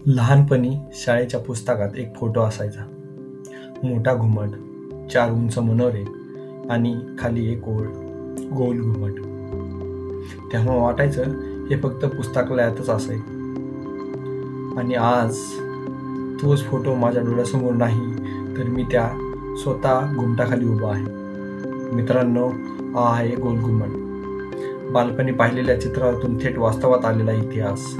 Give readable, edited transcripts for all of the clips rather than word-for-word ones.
लहानपणी शाळेच्या पुस्तकात एक फोटो असायचा. मोठा घुमट, 4 उंच मनोरे आणि खाली एक गोल घुमट. तेव्हा वाटायचं हे फक्त पुस्तकालयातच असेल. आणि आज तोच फोटो माझ्या डोळ्यासमोर नाही, तर मी त्या स्वतः घुमटाखाली उभा आहे. मित्रांनो, हा आहे गोल घुमट. बालपणी पाहिलेल्या चित्रातून थेट वास्तवात आलेला इतिहास.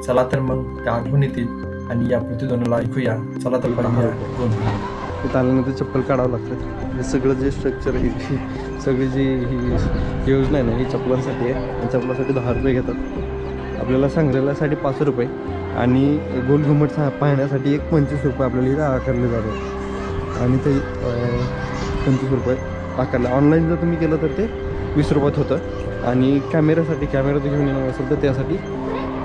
चला तर मग त्या आठवणीतील आणि या प्रतिध्वनीला ऐकूया. चला तर पाहूया गोल घुमट. तिथं आल्यानंतर चप्पल काढावं लागतं. हे सगळं जे स्ट्रक्चर आहे, सगळी जी ही योजना आहे ना, ही चप्पलांसाठी आहे. आणि चप्पलासाठी 10 रुपये घेतात. आपल्याला संग्रहालयासाठी 5 रुपये आणि गोल घुमट पाहण्यासाठी एक 25 रुपये आपल्याला इथं आकारले जातात. आणि ते 25 रुपये आकारले. ऑनलाईन जर तुम्ही केलं तर ते 20 रुपयात होतं. आणि कॅमेऱ्यासाठी कॅमेरा तर घेऊन येणार असेल तर त्यासाठी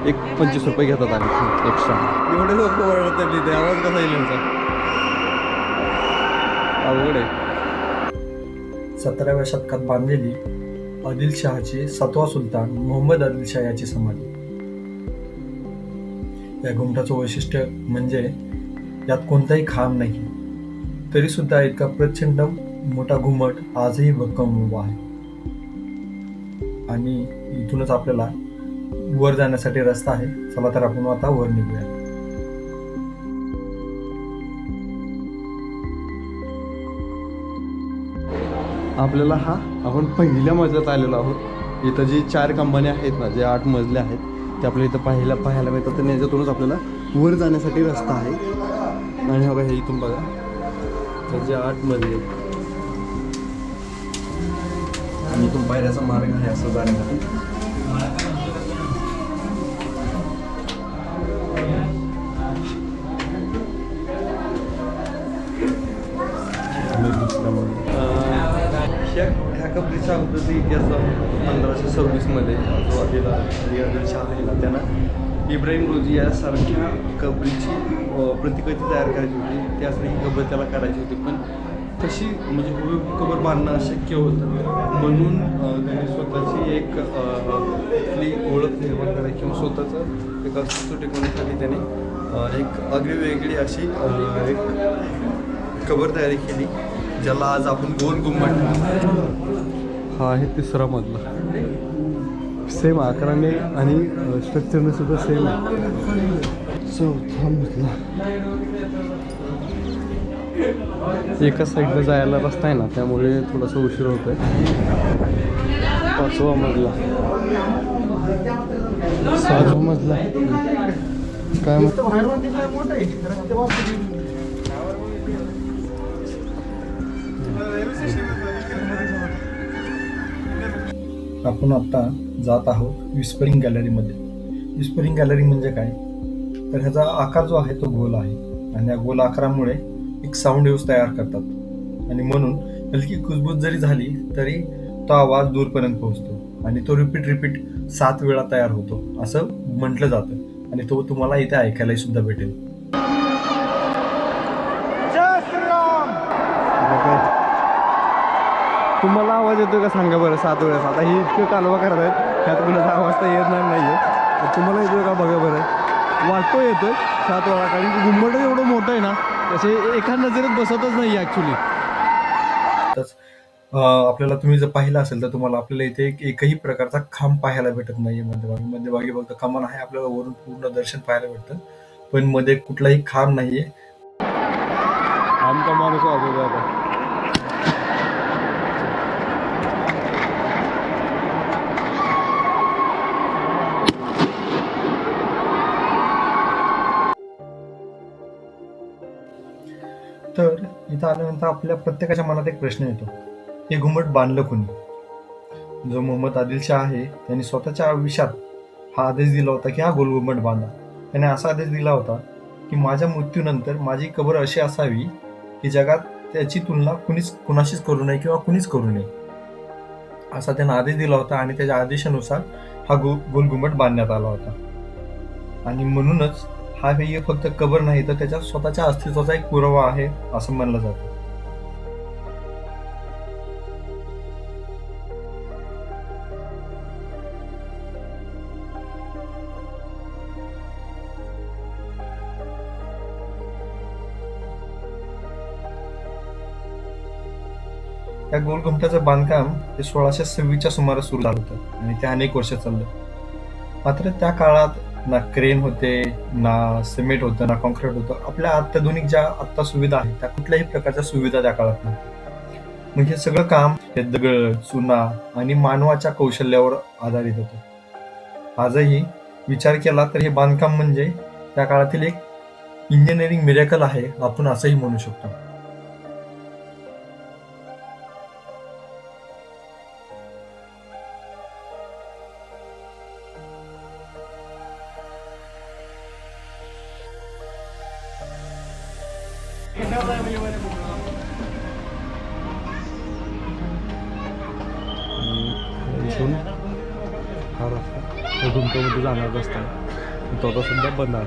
एक 25 रुपये घेतात आणि एक्स्ट्रा. एवढे लोक ओरडतात तिथे, आवाज कसा येईल यांचा? अवघड आहे. 17व्या शतकात बांधलेली आदिलशहाची 7वा सुलतान मोहम्मद आदिलशाह याची समाधी. या घुमटाचं वैशिष्ट्य म्हणजे यात कोणताही खांब नाही, तरी सुद्धा इतका प्रचंड मोठा घुमट आजही भक्कम उभा आहे. आणि इथूनच आपल्याला वर जाण्यासाठी रस्ता आहे. चला तर आपण आता वर निघूया. आपल्याला आपण पहिल्या मजल्यात आलेलो आहोत. इथं जी 4 कंपन्या आहेत ना, जे 8 मजले आहेत ते आपल्याला इथं पाहायला मिळतात. आणि याच्यातूनच आपल्याला वर जाण्यासाठी रस्ता आहे. आणि बघा, हे इथून बघा, तर जे 8 मजले आणि इथून पायऱ्याचा मार्ग आहे असं जाण्यासाठी. ह्या कबरीचा अगोदरचा इतिहास 1526 मध्ये जो आदिलशाह आहे ना, त्यांना इब्राहिम रोजी यासारख्या कबरीची प्रतिकृती तयार करायची होती. त्यासाठी ही कबर त्याला करायची होती, पण तशी म्हणजे हुबेहूब कबर बांधणं अशक्य होतं. म्हणून त्यांनी स्वतःची एक आपली ओळख निर्माण करायची किंवा स्वतःचं एक अस्तित्व टिकवण्यासाठी त्याने एक आगळीवेगळी अशी एक कबर तयारी केली, ज्याला आज आपण गोल घुमट. हा आहे 3रा मजला. सेम आकाराने आणि स्ट्रक्चरने सुद्धा सेम आहे. 4था मजला. एका साईडला जायला रस्ता आहे ना, त्यामुळे थोडासा उशीर होतोय. 5वा मजला. 6वा मजला. काय आपण आता जात आहोत विस्परिंग गॅलरीमध्ये. विस्परिंग गॅलरी म्हणजे काय, तर ह्याचा आकार जो आहे तो गोल आहे. आणि या गोल आकारामुळे एक साऊंड वेव्स तयार करतात. आणि म्हणून हलकी कुजबूज जरी झाली तरी तो आवाज दूरपर्यंत पोहोचतो. आणि तो रिपीट 7 वेळा तयार होतो असं म्हटलं जातं. आणि तो तुम्हाला इथे ऐकायलाही सुद्धा भेटेल. तुम्हाला आवाज येतो का सांगा बरं 7 वेळेस? आता ही इतकं कालवा करत आहेत, त्यात कुणाचा आवाज तर येणार नाही आहे. तुम्हाला येतोय का बघा बरं. वाटतो येतोय 7 वेळा, कारण की घुमट एवढं मोठं आहे ना, तसे एका नजरेत बसतच नाही ॲक्च्युली. आपल्याला तुम्ही जर पाहिलं असेल तर तुम्हाला आपल्याला इथे एकही प्रकारचा खांब पाहायला भेटत नाहीये. मध्यभागी फक्त कमान आहे. आपल्याला वरून पूर्ण दर्शन पाहायला भेटतं, पण मध्ये कुठलाही खांब नाहीये. आमचा माणूस वाजवतो आता. तर इथं आल्यानंतर आपल्या प्रत्येकाच्या मनात एक प्रश्न येतो, हे घुमट बांधलं कोणी? जो मोहम्मद आदिलशाह आहे त्यांनी स्वतःच्या आयुष्यात हा आदेश दिला होता की हा गोल घुमट बांधा. त्याने असा आदेश दिला होता की माझ्या मृत्यूनंतर माझी कबर अशी असावी की जगात त्याची तुलना कुणाशीच करू नये किंवा कुणीच करू नये, असा त्याने आदेश दिला होता. आणि त्याच्या आदेशानुसार हा गोल घुमट बांधण्यात आला होता. आणि म्हणूनच हा काही फक्त कबर नाही, तर त्याच्या स्वतःच्या अस्तित्वाचा एक पुरावा आहे असं मानलं जातं. या गोलघुमटाचं बांधकाम हे 1626च्या सुमारास सुरू झालं होतं आणि ते अनेक वर्ष चाललं. मात्र त्या काळात ना क्रेन होते, ना सिमेंट होतं, ना कॉन्क्रीट होतं. आपल्या अत्याधुनिक ज्या आत्ता सुविधा आहेत त्या कुठल्याही प्रकारच्या सुविधा त्या काळात नव्हत्या. म्हणजे सगळं काम हे दगड, चुना आणि मानवाच्या कौशल्यावर आधारित होतं. आजही विचार केला तर हे बांधकाम म्हणजे त्या काळातील एक इंजिनिअरिंग मिरेकल आहे, आपण असंही म्हणू शकतो. इथून हा रस्ता घुमटामध्ये जाणार रस्ता आहे, तो आता सध्या बंद आहे.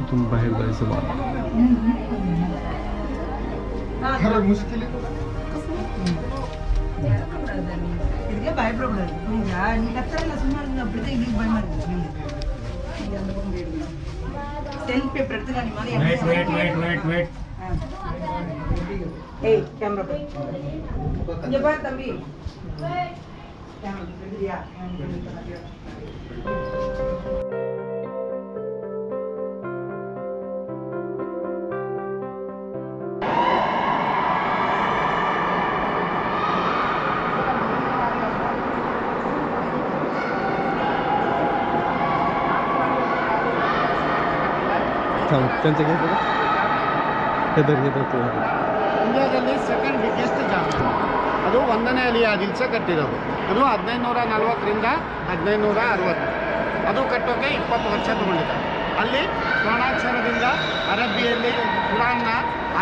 इथून बाहेर जायचं मला त्यांचं घेतो हे दर घेतो. ಇಂಡಿಯಾದಲ್ಲಿ ಸೆಕೆಂಡ್ ಬಿಗ್ಗೆಸ್ಟ್ ಜಾಗ ಅದು 1ನೇ ಅಲಿ ಆದಿಲ್ಸ ಕಟ್ಟಿರೋದು. ಅದು 1540ರಿಂದ 1560. ಅದು ಕಟ್ಟೋಕೆ 20 ವರ್ಷ ತಗೊಂಡಿದೆ. ಅಲ್ಲಿ ಸ್ವರ್ಣಾಕ್ಷರದಿಂದ ಅರಬ್ಬಿಯಲ್ಲಿ ಕುರಾನ್ನ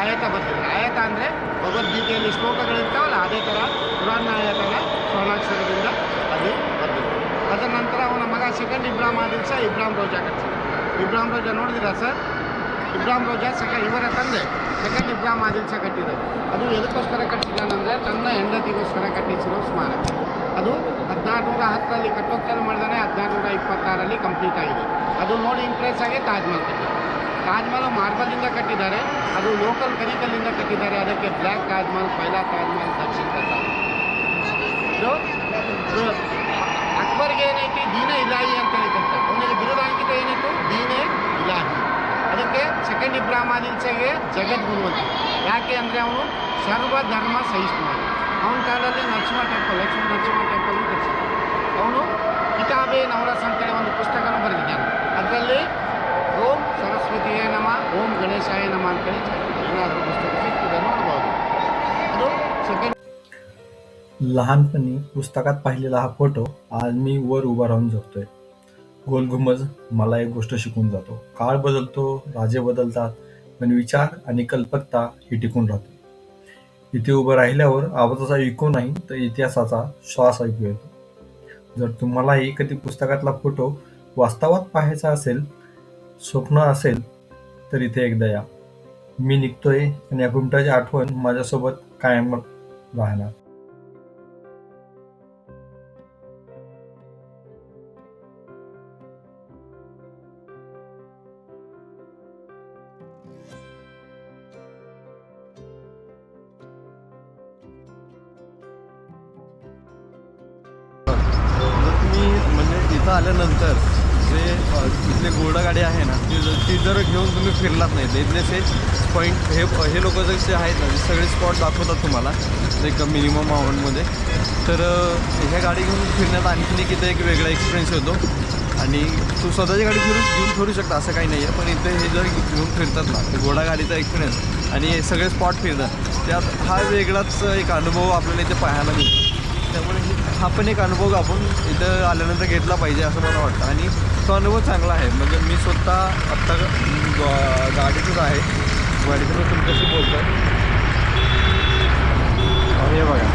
ಆಯತ ಬರ್ತಿದೆ. ಆಯತ ಅಂದರೆ ಭಗವದ್ಗೀತೆಯಲ್ಲಿ ಶ್ಲೋಕಗಳಿರ್ತಾವಲ್ಲ, ಅದೇ ಥರ ಕುರಾನ್ನ ಆಯತನ ಸ್ವರ್ಣಾಕ್ಷರದಿಂದ ಅಲ್ಲಿ ಬರ್ತಿದೆ. ಅದರ ನಂತರ ಅವನ ಮಗ ಸೆಕೆಂಡ್ ಇಬ್ರಾಹಿಂ ಆದಿಲ್ಸ ಇಬ್ರಾಹಿಂ ರೋಜಾ ಕಟ್ಟಿಸಿದ. ಇಬ್ರಾಹಿಂ ರೋಜಾ ನೋಡಿದಿರಾ ಸರ್? ಇಬ್ರಾಹಿಂ ರೋಜಾ ಇವರ ತಂದೆ ಸೆಕೆಂಡ್ ಇಬ್ರಾಹಿಂ ಆದಿಲ್ಸ ಕಟ್ಟಿದ್ದಾರೆ. ಅದು ಎದಕ್ಕೋಸ್ಕರ ಕಟ್ಟಿದ್ದಾನಂದರೆ ತನ್ನ ಹೆಂಡತಿಗೋಸ್ಕರ ಕಟ್ಟಿಸಿರೋ ಸ್ಮಾರಕ. ಅದು 1610ರಲ್ಲಿ ಕಟ್ಟೋಕೆ ಚಾಲು ಮಾಡಿದಾನೆ, 1626ರಲ್ಲಿ ಕಂಪ್ಲೀಟ್ ಆಗಿದೆ. ಅದು ನೋಡಿ ಇಂಪ್ರೆಸ್ ಆಗಿ ತಾಜ್ ಮಹಲ್ ಕಟ್ಟಿದ್ದಾರೆ. ತಾಜ್ ಮಹಲ್ ಮಾರ್ಬಲಿಂದ ಕಟ್ಟಿದ್ದಾರೆ, ಅದು ಲೋಕಲ್ ಕರಿಕಲ್ಲಿಂದ ಕಟ್ಟಿದ್ದಾರೆ. ಅದಕ್ಕೆ ಬ್ಲ್ಯಾಕ್ ತಾಜ್ ಮಹಲ್, ಪೈಲಾ ತಾಜ್ ಮಹಲ್, ದಕ್ಷಿಣ ತಾಜ್ ಮಹಲ್. ಇದು ಅಕ್ಬರ್ಗೆ ಏನೈತಿ ದೀನ ಇಲಾಹಿ ಅಂತ ಹೇಳಿದಂತೆ, ಅವನಿಗೆ ಬಿರುದಾಂಕಿತ ಏನಿತ್ತು ದೀನೇ ಇಲಾಹಿ. ಅದಕ್ಕೆ ಸೆಕೆಂಡ್ ಇಬ್ರಾಹಿಂ ಆದಿಲ್ಸಗೆ ಜಗದ್ಗುರು ಅಂತ. ಯಾಕೆ ಅಂದರೆ ಅವನು ಸರ್ವಧರ್ಮ ಸಹಿಷ್ಣು. ಅವನ ಕಾಲದಲ್ಲಿ ನರಸಿಂಹ ಟೆಂಪಲ್, ಲಕ್ಷ್ಮೀ ನರಸಿಂಹ ಟೆಂಪಲ್ ಕಟ್ಟಿಸಿದ. ಅವನು ಕಿತಾಬೆ ನವರಸ್ ಅಂತೇಳಿ ಒಂದು ಪುಸ್ತಕನ ಬರೆದಿದ್ದಾನೆ. ಅದರಲ್ಲಿ ಓಂ ಸರಸ್ವತಿಯೇ ನಮ, ಓಂ ಗಣೇಶಾಯ ನಮ ಅಂತೇಳಿ ಏನಾದರೂ ಪುಸ್ತಕ ಸಿಗ್ತದೆ ನೋಡ್ಬೋದು. ಅದು ಸೆಕೆಂಡ್. लहानपणी पुस्तकात पाहिलेला हा फोटो आज मी वर उभा राहून जगतोय. गोलघुमज मला एक गोष्ट शिकून जातो. काळ बदलतो, राजे बदलतात, पण विचार आणि कल्पकता ही टिकून राहते. इथे उभं राहिल्यावर आवाजाचा इको नाही तर इतिहासाचा श्वास ऐकू येतो. जर तुम्हालाही कधी पुस्तकातला फोटो वास्तवात पाहायचा असेल, स्वप्न असेल, तर इथे एकदा या. मी निघतोय आणि या घुमटाची आठवण माझ्यासोबत कायम राहणार. तुम्ही म्हणजे इथं आल्यानंतर जे इथले घोडागाडी आहे ना, ती जर घेऊन तुम्ही फिरलात नाही तर इथले ते पॉईंट हे लोक जे आहेत ना, ते सगळे स्पॉट दाखवतात तुम्हाला एक मिनिमम अमाऊंटमध्ये. तर ह्या गाडी घेऊन फिरण्यात आणखीन इथं एक वेगळा एक्सपिरियन्स होतो. आणि तू स्वतःची गाडी घेऊन फिरू शकता असं काही नाही आहे, पण इथे हे जर घेऊन फिरतात ना, ते घोडागाडीचा एक्सपिरियन्स आणि हे सगळे स्पॉट फिरतात, त्यात हा वेगळाच एक अनुभव आपल्याला इथे पाहायला मिळतो. त्यामुळे हा पण एक अनुभव आपण इथं आल्यानंतर घेतला पाहिजे असं मला वाटतं. आणि तो अनुभव चांगला आहे. म्हणजे मी स्वतः आत्ता गाडीतच आहे, गाडीतून तुमच्याशी बोलतो आहे. हे बघा